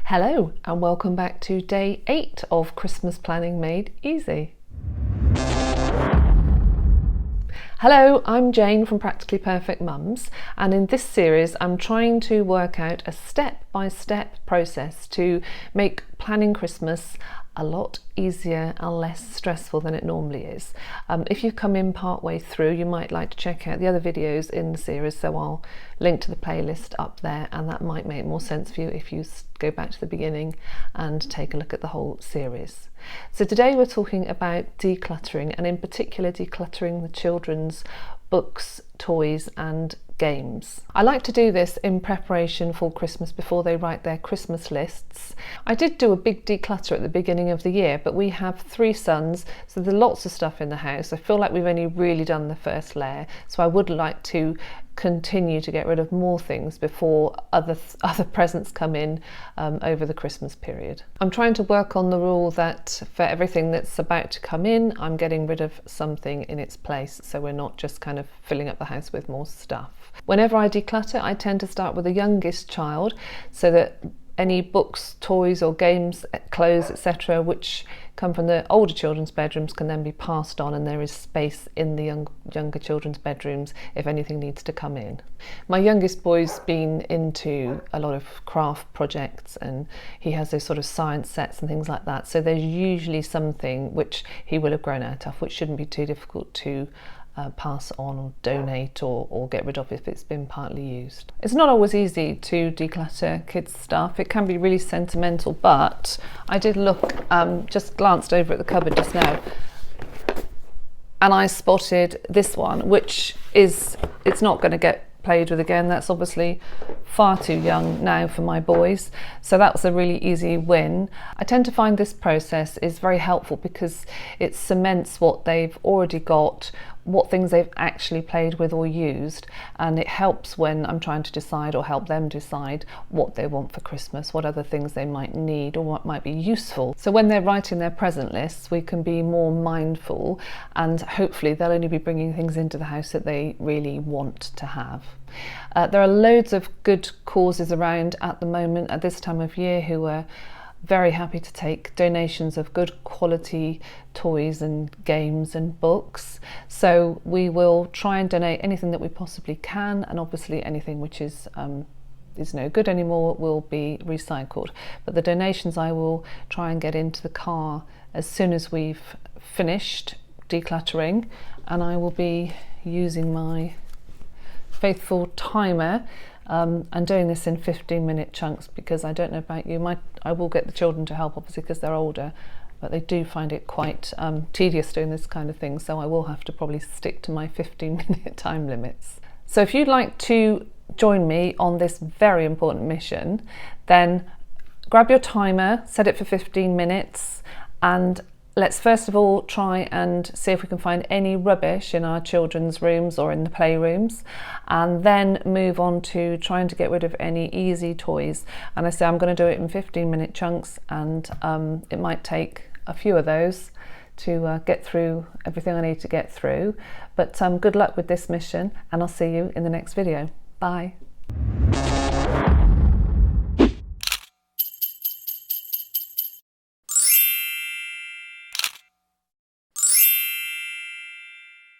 Hello and welcome back to day 8 of Christmas Planning Made Easy. Hello, I'm Jane from Practically Perfect Mums, and in this series I'm trying to work out a step-by-step process to make planning Christmas a lot easier and less stressful than it normally is. If you've come in part way through, you might like to check out the other videos in the series, so I'll link to the playlist up there, and that might make more sense for you if you go back to the beginning and take a look at the whole series. So today we're talking about decluttering, and in particular decluttering the children's books, toys and games. I like to do this in preparation for Christmas before they write their Christmas lists. I did do a big declutter at the beginning of the year, but we have 3 sons, so there's lots of stuff in the house. I feel like we've only really done the first layer, so I would like to continue to get rid of more things before other presents come in over the Christmas period. I'm trying to work on the rule that for everything that's about to come in, I'm getting rid of something in its place, so we're not just kind of filling up the house with more stuff. Whenever I declutter, I tend to start with the youngest child, so that any books, toys or games, clothes, etc. which come from the older children's bedrooms can then be passed on, and there is space in the younger children's bedrooms if anything needs to come in. My youngest boy's been into a lot of craft projects, and he has those sort of science sets and things like that, so there's usually something which he will have grown out of, which shouldn't be too difficult to pass on or donate or get rid of if it's been partly used. It's not always easy to declutter kids' stuff. It can be really sentimental, but I did look, just glanced over at the cupboard just now, and I spotted this one, which it's not going to get played with again. That's obviously far too young now for my boys, so that was a really easy win. I tend to find this process is very helpful because it cements what they've already got, what things they've actually played with or used, and it helps when I'm trying to decide or help them decide what they want for Christmas, what other things they might need or what might be useful. So when they're writing their present lists, we can be more mindful, and hopefully they'll only be bringing things into the house that they really want to have. There are loads of good causes around at the moment at this time of year who are very happy to take donations of good quality toys and games and books. So we will try and donate anything that we possibly can, and obviously anything which is no good anymore will be recycled. But the donations I will try and get into the car as soon as we've finished decluttering, and I will be using my faithful timer and doing this in 15-minute chunks, because I don't know about you, I will get the children to help obviously because they're older, but they do find it quite tedious doing this kind of thing, so I will have to probably stick to my 15-minute time limits. So if you'd like to join me on this very important mission, then grab your timer, set it for 15 minutes, and let's first of all try and see if we can find any rubbish in our children's rooms or in the playrooms, and then move on to trying to get rid of any easy toys. And I say I'm going to do it in 15-minute chunks, and it might take a few of those to get through everything I need to get through. But good luck with this mission, and I'll see you in the next video. Bye.